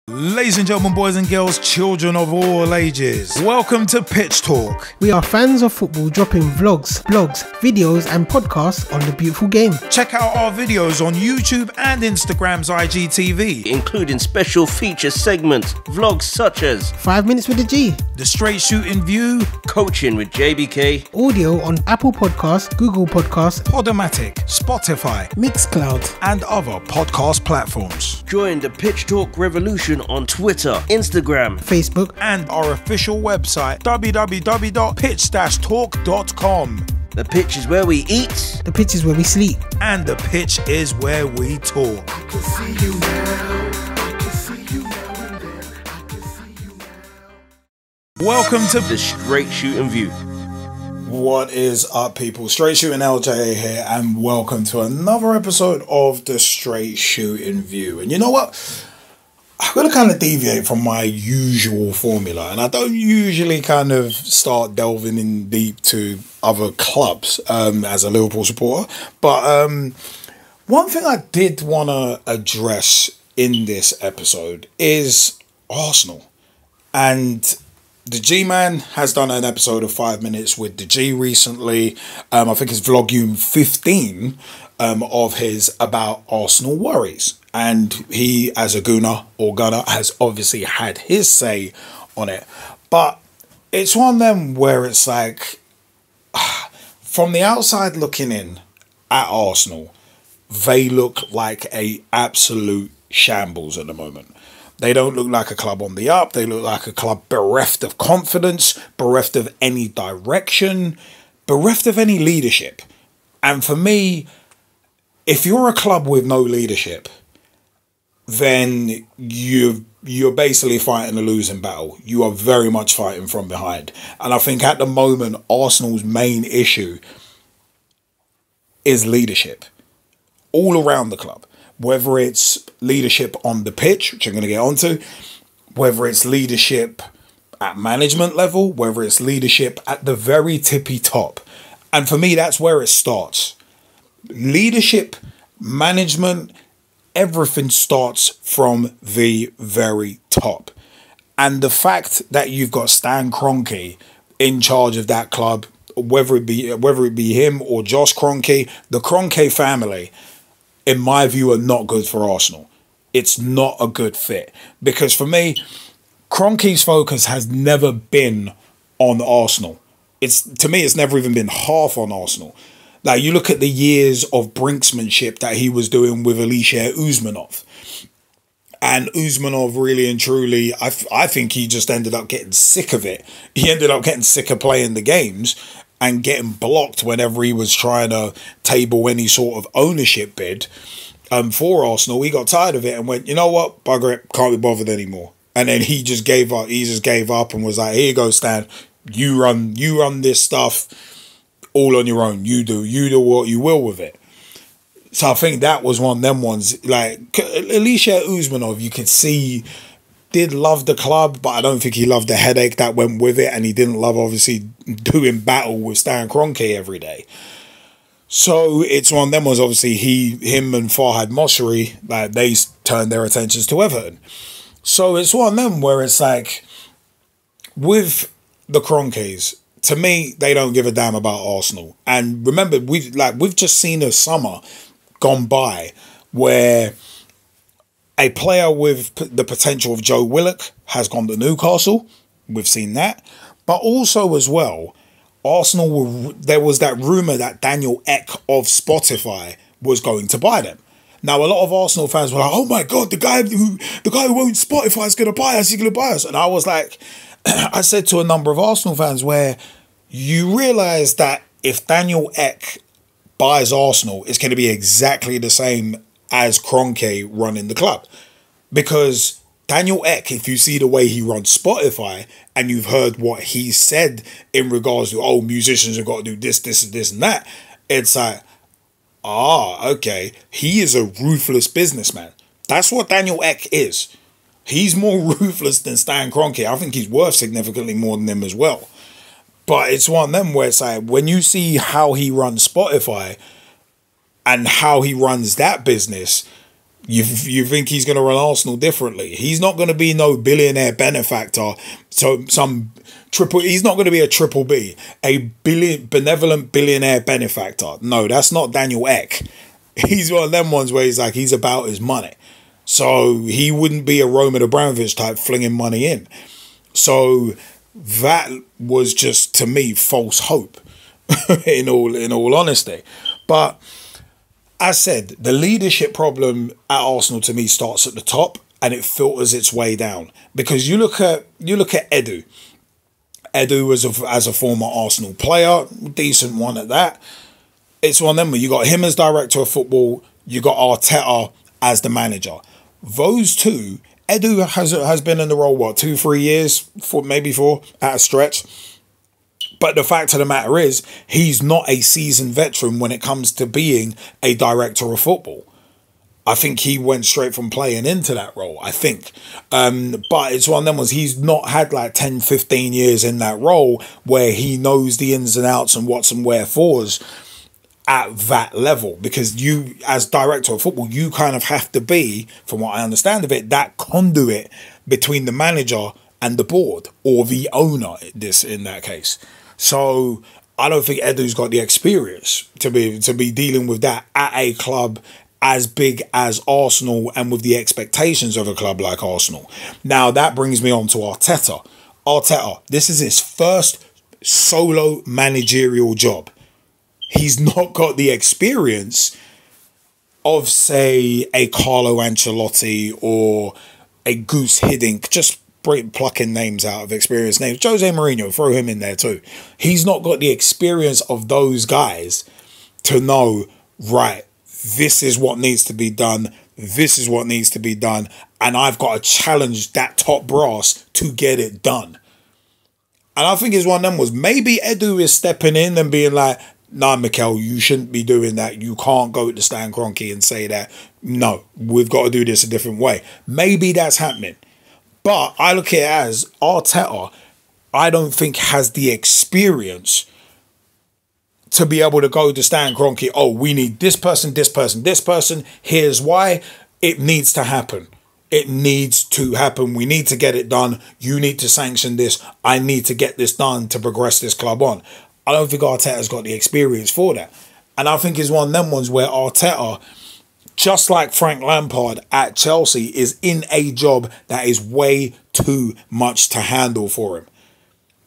Ladies and gentlemen, boys and girls, children of all ages, welcome to Pitch Talk. We are fans of football dropping vlogs, blogs, videos and podcasts on the beautiful game. Check out our videos on YouTube and Instagram's IGTV, including special feature segments, vlogs such as 5 Minutes with the G, The Straight Shootin View, Coaching with JBK, audio on Apple Podcasts, Google Podcasts, Podomatic, Spotify, Mixcloud and other podcast platforms. Join the Pitch Talk revolution on Twitter, Instagram, Facebook, and our official website www.pitch-talk.com. The pitch is where we eat, the pitch is where we sleep, and the pitch is where we talk. I can see you now. I can see you now and then. I can see you now. Welcome to the Straight Shootin View. What is up, people? Straight Shootin LJA here, and welcome to another episode of the Straight Shootin View. And you know what? I'm going to kind of deviate from my usual formula, and I don't usually kind of start delving in deep to other clubs as a Liverpool supporter. But one thing I did want to address in this episode is Arsenal. And the G-Man has done an episode of 5 Minutes with the G recently. I think it's volume 15 of his about Arsenal worries. And he, as a gunner, has obviously had his say on it. But it's one of them where it's like, from the outside looking in at Arsenal, they look like a absolute shambles at the moment. They don't look like a club on the up. They look like a club bereft of confidence, bereft of any direction, bereft of any leadership. And for me, if you're a club with no leadership, then you're basically fighting a losing battle. You are very much fighting from behind. And I think at the moment, Arsenal's main issue is leadership all around the club. Whether it's leadership on the pitch, which I'm going to get onto, whether it's leadership at management level, whether it's leadership at the very tippy top. And for me, that's where it starts. Leadership, management, everything starts from the very top. And the fact that you've got Stan Kroenke in charge of that club, whether it be him or Josh Kroenke, the Kroenke family, in my view, are not good for Arsenal. It's not a good fit. Because for me, Kroenke's focus has never been on Arsenal. To me, it's never even been half on Arsenal. Like, you look at the years of brinksmanship that he was doing with Alisher Usmanov. And Usmanov really and truly, I think he just ended up getting sick of it. He ended up getting sick of playing the games and getting blocked whenever he was trying to table any sort of ownership bid for Arsenal. He got tired of it and went, you know what, bugger it, can't be bothered anymore. And then he just gave up. He just gave up and was like, here you go, Stan. You run this stuff all on your own. You do what you will with it. So I think that was one of them ones. Like, Alisher Usmanov, you could see, did love the club, but I don't think he loved the headache that went with it, and he didn't love, obviously, doing battle with Stan Kroenke every day. So it's one of them was, obviously, him and Farhad Moshiri, like, they turned their attentions to Everton. So it's one of them where it's like, with the Kroenkes, to me, they don't give a damn about Arsenal. And remember, we've just seen a summer gone by where a player with the potential of Joe Willock has gone to Newcastle. We've seen that. But also as well, Arsenal, there was that rumour that Daniel Ek of Spotify was going to buy them. Now, a lot of Arsenal fans were like, oh my God, the guy who owns Spotify is going to buy us. He's going to buy us. And I was like, I said to a number of Arsenal fans where you realise that if Daniel Ek buys Arsenal, it's going to be exactly the same as Kroenke running the club. Because Daniel Ek, if you see the way he runs Spotify and you've heard what he said in regards to, oh, musicians have got to do this, and that, it's like, okay, he is a ruthless businessman. That's what Daniel Ek is. He's more ruthless than Stan Kroenke. I think he's worth significantly more than him as well. But it's one of them where it's like, when you see how he runs Spotify and how he runs that business, You think he's going to run Arsenal differently? He's not going to be no billionaire benefactor. So he's not going to be a triple B, a benevolent billionaire benefactor. No, that's not Daniel Ek. He's one of them ones where he's about his money. So he wouldn't be a Roman Abramovich type flinging money in. So that was just, to me, false hope in all honesty. But as said, the leadership problem at Arsenal to me starts at the top and it filters its way down. Because you look at Edu. Edu as a former Arsenal player, decent one at that. It's one of them where you got him as director of football, you got Arteta as the manager. Those two, Edu has been in the role, 2-3 years, maybe 4 at a stretch. But the fact of the matter is, he's not a seasoned veteran when it comes to being a director of football. I think he went straight from playing into that role, I think. But it's one of them he's not had like 10, 15 years in that role where he knows the ins and outs and what's and wherefores at that level. Because you, as director of football, you kind of have to be, from what I understand of it, that conduit between the manager and the board, or the owner in that case. So I don't think Edu's got the experience to be dealing with that at a club as big as Arsenal and with the expectations of a club like Arsenal. Now that brings me on to Arteta. Arteta, this is his first solo managerial job. He's not got the experience of, say, a Carlo Ancelotti or a Goose Hiddink, just plucking names out of experienced names. Jose Mourinho, throw him in there too. He's not got the experience of those guys to know, right, this is what needs to be done, this is what needs to be done, and I've got to challenge that top brass to get it done. And I think it's one of them was maybe Edu is stepping in and being like, nah, Mikel, you shouldn't be doing that. You can't go to Stan Kroenke and say that. No, we've got to do this a different way. Maybe that's happening. But I look at it as Arteta, I don't think has the experience to be able to go to Stan Kroenke, oh, we need this person, this person, this person. Here's why it needs to happen. It needs to happen. We need to get it done. You need to sanction this. I need to get this done to progress this club on. I don't think Arteta's got the experience for that. And I think it's one of them ones where Arteta, just like Frank Lampard at Chelsea, is in a job that is way too much to handle for him.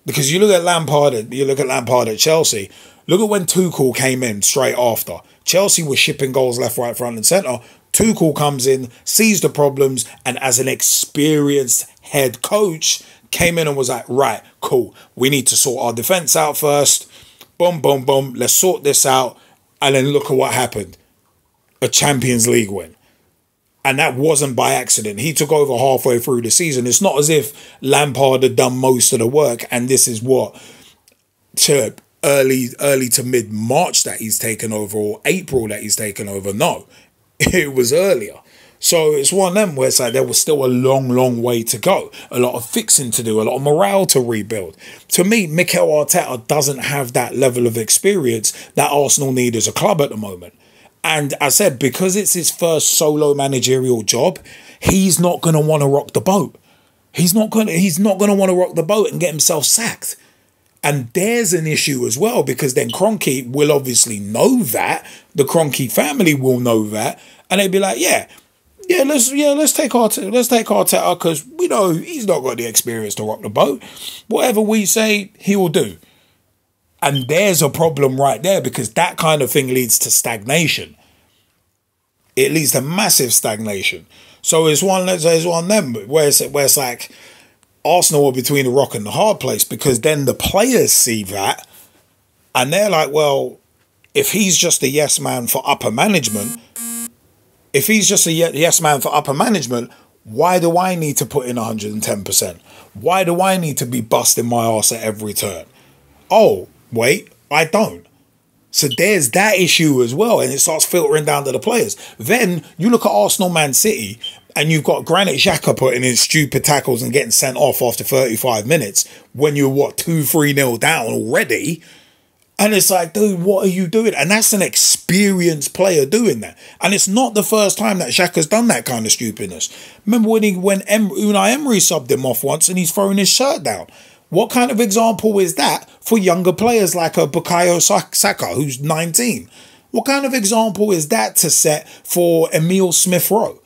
Because you look at Lampard at Chelsea, look at when Tuchel came in straight after. Chelsea was shipping goals left, right, front and centre. Tuchel comes in, sees the problems, and as an experienced head coach, came in and was like, right, cool, we need to sort our defence out first. Boom, boom, boom, let's sort this out. And then look at what happened. A Champions League win. And that wasn't by accident. He took over halfway through the season. It's not as if Lampard had done most of the work and this is what, to early to mid-March that he's taken over, or April that he's taken over. No, it was earlier. So it's one of them where it's like there was still a long, long way to go. A lot of fixing to do, a lot of morale to rebuild. To me, Mikel Arteta doesn't have that level of experience that Arsenal need as a club at the moment. And I said, because it's his first solo managerial job, he's not going to want to rock the boat. He's not going to want to rock the boat and get himself sacked. And there's an issue as well, because then Kroenke will obviously know that. The Kroenke family will know that. And they'd be like, let's take Arteta because we know he's not got the experience to rock the boat. Whatever we say, he will do. And there's a problem right there, because that kind of thing leads to stagnation. It leads to massive stagnation. So it's one of them where it's like Arsenal are between the rock and the hard place, because then the players see that and they're like, well, if he's just a yes man for upper management, why do I need to put in 110%? Why do I need to be busting my arse at every turn? Oh, wait, I don't. So there's that issue as well, and it starts filtering down to the players. Then you look at Arsenal Man City, and you've got Granit Xhaka putting in stupid tackles and getting sent off after 35 minutes when you're, 2-3-0 down already. And it's like, dude, what are you doing? And that's an experienced player doing that. And it's not the first time that Xhaka's done that kind of stupidness. Remember when Unai Emery subbed him off once and he's throwing his shirt down? What kind of example is that for younger players like a Bukayo Saka, who's 19? What kind of example is that to set for Emile Smith-Rowe?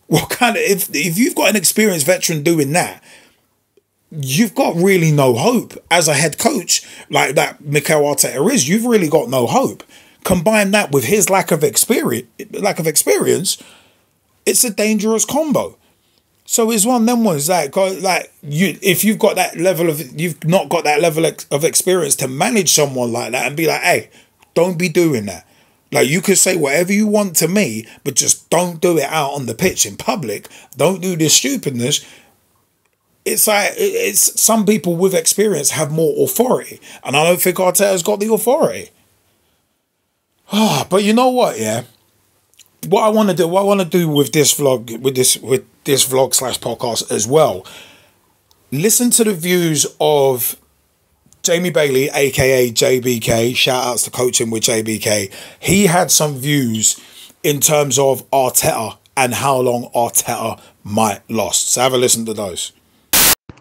What kind of, if you've got an experienced veteran doing that, you've got really no hope as a head coach like that Mikel Arteta is. You've really got no hope. Combine that with his lack of experience, it's a dangerous combo. So it's one of them ones that if you've got that level of, you've not got that level of experience to manage someone like that and be like, hey, don't be doing that. Like, you could say whatever you want to me, but just don't do it out on the pitch in public. Don't do this stupidness. It's like, it's some people with experience have more authority. And I don't think Arteta's got the authority. But you know what, yeah? What I want to do with this vlog, with this vlog / podcast as well, listen to the views of Jamie Bailey, aka JBK. Shout outs to Coaching with JBK. He had some views in terms of Arteta and how long Arteta might last. So have a listen to those.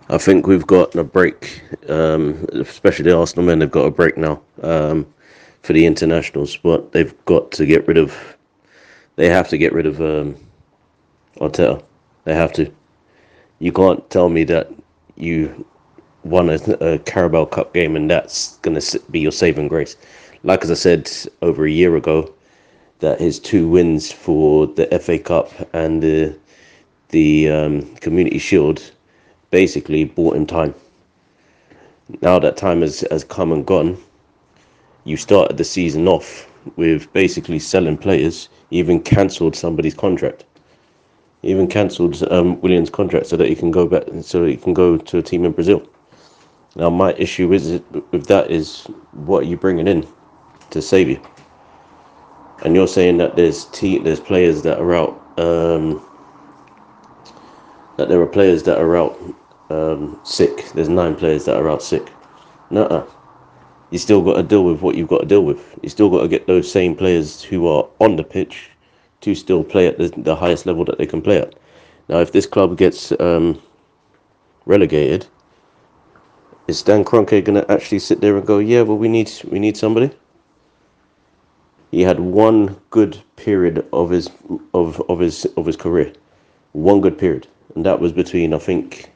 I think we've got a break, especially the Arsenal men. They've got a break now for the internationals, but they've got to get rid of. They have to get rid of Arteta. They have to. You can't tell me that you won a Carabao Cup game and that's going to be your saving grace. Like as I said over a year ago, that his 2 wins for the FA Cup and the Community Shield basically bought him time. Now that time has come and gone, you started the season off with basically selling players. You even cancelled somebody's contract. You even cancelled Williams' contract so that he can go back, so he can go to a team in Brazil. Now my issue with that is, what are you bringing in to save you? And you're saying that there's players that are out. That there are players that are out sick. There's 9 players that are out sick. Nuh-uh. You still got to deal with what you've got to deal with. You still got to get those same players who are on the pitch to still play at the highest level that they can play at. Now, if this club gets relegated, is Dan Kroenke going to actually sit there and go, yeah, well, we need somebody? He had one good period of his career, one good period, and that was between, I think,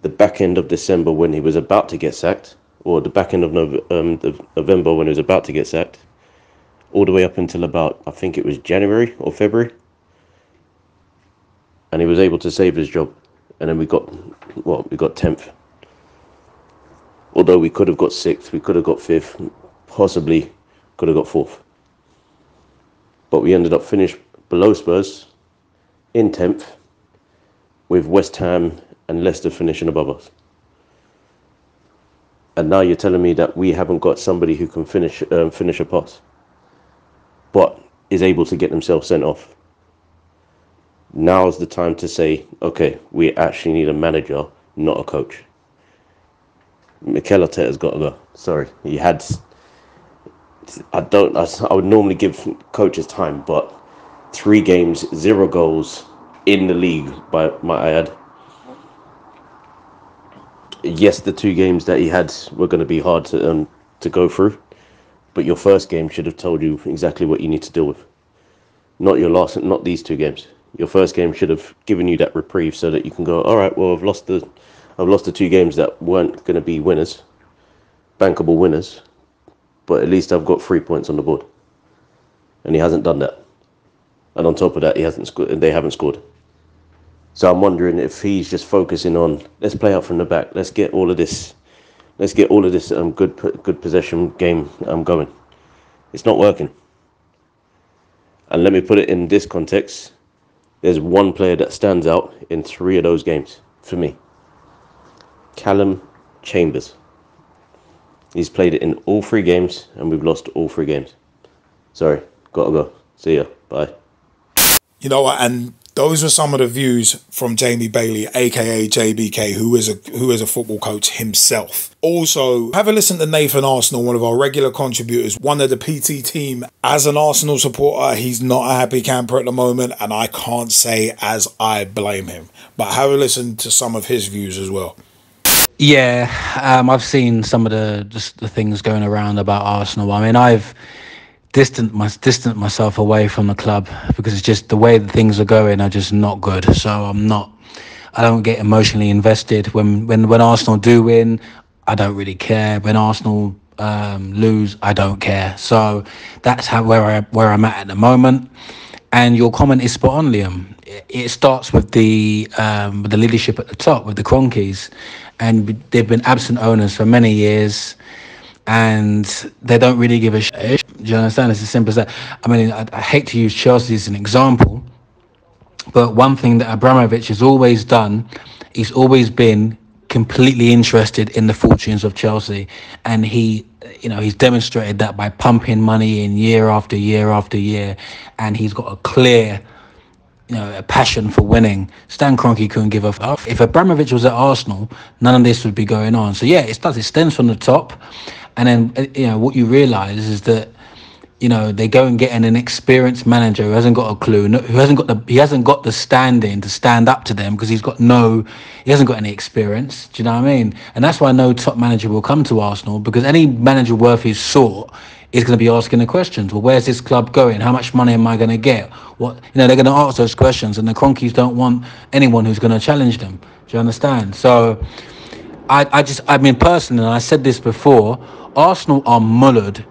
the back end of December when he was about to get sacked, or the back end of November when he was about to get sacked, all the way up until about, I think it was January or February, and he was able to save his job. And then we got 10th. Although we could have got 6th, we could have got 5th, possibly could have got 4th. But we ended up finished below Spurs, in 10th, with West Ham and Leicester finishing above us. And now you're telling me that we haven't got somebody who can finish a pass, but is able to get themselves sent off. Now's the time to say, okay, we actually need a manager, not a coach. Mikel Arteta's got to go. Sorry, he had. I would normally give coaches time, but 3 games, 0 goals in the league, might I add. Yes, the 2 games that he had were going to be hard to go through, but your first game should have told you exactly what you need to deal with. Not these 2 games. Your first game should have given you that reprieve so that you can go, all right, well, I've lost the 2 games that weren't going to be winners, bankable winners, but at least I've got 3 points on the board. And he hasn't done that. And on top of that, they haven't scored. So I'm wondering if he's just focusing on, let's play out from the back. Let's get all of this good possession game going. It's not working. And let me put it in this context. There's one player that stands out in 3 of those games for me. Callum Chambers. He's played it in all 3 games, and we've lost all 3 games. Sorry, gotta go. See ya. Bye. You know what? And Those were some of the views from Jamie Bailey, aka JBK, who is a football coach himself. Also, have a listen to Nathan Arsenal, one of our regular contributors, one of the PT team. As an Arsenal supporter, he's not a happy camper at the moment, and I can't say as I blame him. But have a listen to some of his views as well. Yeah, I've seen some of the things going around about Arsenal. I mean, I've distant myself away from the club because it's just the way that things are going are just not good. So I don't get emotionally invested when Arsenal do win. I don't really care. When Arsenal lose, I don't care. So that's where I'm at the moment. And your comment is spot on, Liam. It starts with the leadership at the top, with the Kroenkes, and they've been absent owners for many years. And they don't really give a shit. Do you understand? It's as simple as that. I mean, I hate to use Chelsea as an example, but one thing that Abramovich has always done, he's always been completely interested in the fortunes of Chelsea, and he's demonstrated that by pumping money in year after year after year, and he's got a clear, a passion for winning. Stan Kroenke couldn't give a fuck. If Abramovich was at Arsenal, none of this would be going on. So yeah, it stems from the top. And then, what you realise is that, they go and get an inexperienced manager who hasn't got a clue, who hasn't got the standing to stand up to them because he hasn't got any experience. Do you know what I mean? And that's why no top manager will come to Arsenal, because any manager worth his salt is going to be asking the questions. Well, where's this club going? How much money am I going to get? They're going to ask those questions, and the Kroenkes don't want anyone who's going to challenge them. Do you understand? So I mean, personally, and I said this before, Arsenal are mullered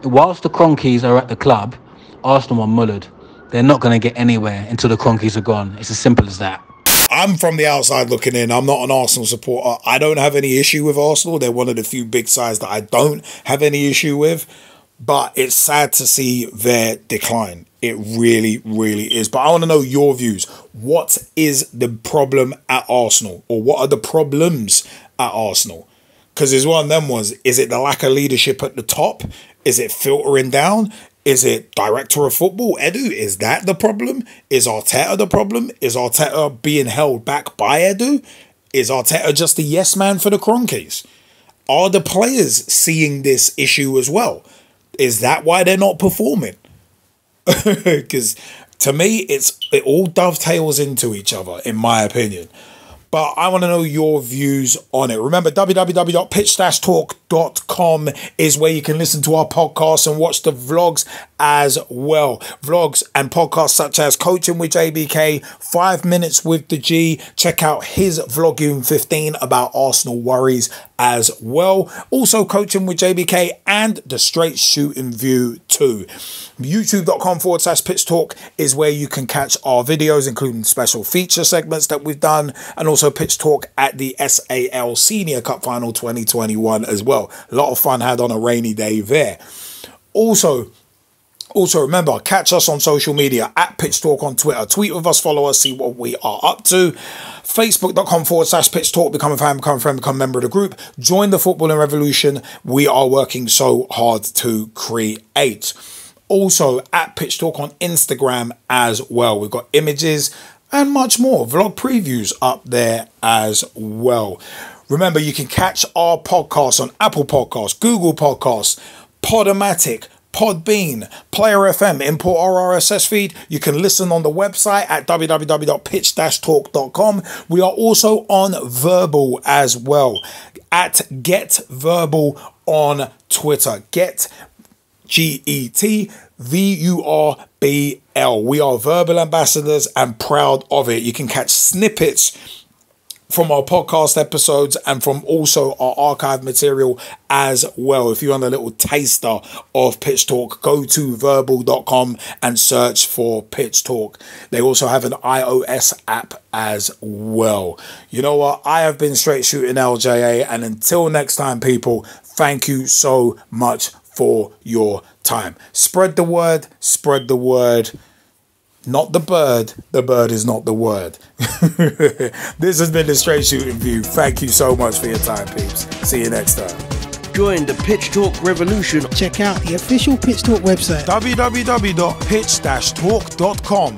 whilst the Kroenkes are at the club, Arsenal are mullered. They're not going to get anywhere until the Kroenkes are gone. It's as simple as that. I'm from the outside looking in. I'm not an Arsenal supporter. I don't have any issue with Arsenal. They're one of the few big sides that I don't have any issue with. But it's sad to see their decline. It really, really is. But I want to know your views. What is the problem at Arsenal? Or what are the problems at Arsenal? Because there's one of them was, is it the lack of leadership at the top? Is it filtering down? Is it director of football, Edu? Is that the problem? Is Arteta the problem? Is Arteta being held back by Edu? Is Arteta just a yes man for the Kroenkes? Are the players seeing this issue as well? Is that why they're not performing? Because to me, it all dovetails into each other, in my opinion. But I want to know your views on it. Remember, www.pitch-talk.com is where you can listen to our podcasts and watch the vlogs as well. Vlogs and podcasts such as Coaching with JBK, 5 Minutes with the G. Check out his Vlogging 15 about Arsenal worries as well. Also, Coaching with JBK and the Straight Shootin View too. YouTube.com/Pitch Talk is where you can catch our videos, including special feature segments that we've done, and also Pitch Talk at the SAL Senior Cup Final 2021 as well. A lot of fun had on a rainy day there. Also remember, catch us on social media at Pitch Talk on Twitter. Tweet with us, follow us, see what we are up to. Facebook.com/Pitch Talk. Become a fan, become a friend, become a member of the group. Join the footballing revolution. We are working so hard to create. Also at Pitch Talk on Instagram as well. We've got images and much more. Vlog previews up there as well. Remember, you can catch our podcasts on Apple Podcasts, Google Podcasts, Podomatic, Podbean, Player FM, import our RSS feed. You can listen on the website at www.pitch-talk.com. We are also on Verbal as well at Get Verbal on Twitter. Get GETVURBL. We are verbal ambassadors and proud of it. You can catch snippets from our podcast episodes and from also our archive material as well. If you want a little taster of Pitch Talk, go to verbal.com and search for Pitch Talk. They also have an iOS app as well. You know what? I have been Straight Shootin LJA, and until next time, people, thank you so much for your time. Spread the word, spread the word. Not the bird is not the word. This has been the Straight Shootin View. Thank you so much for your time, peeps. See you next time. Join the Pitch Talk revolution. Check out the official Pitch Talk website. www.pitch-talk.com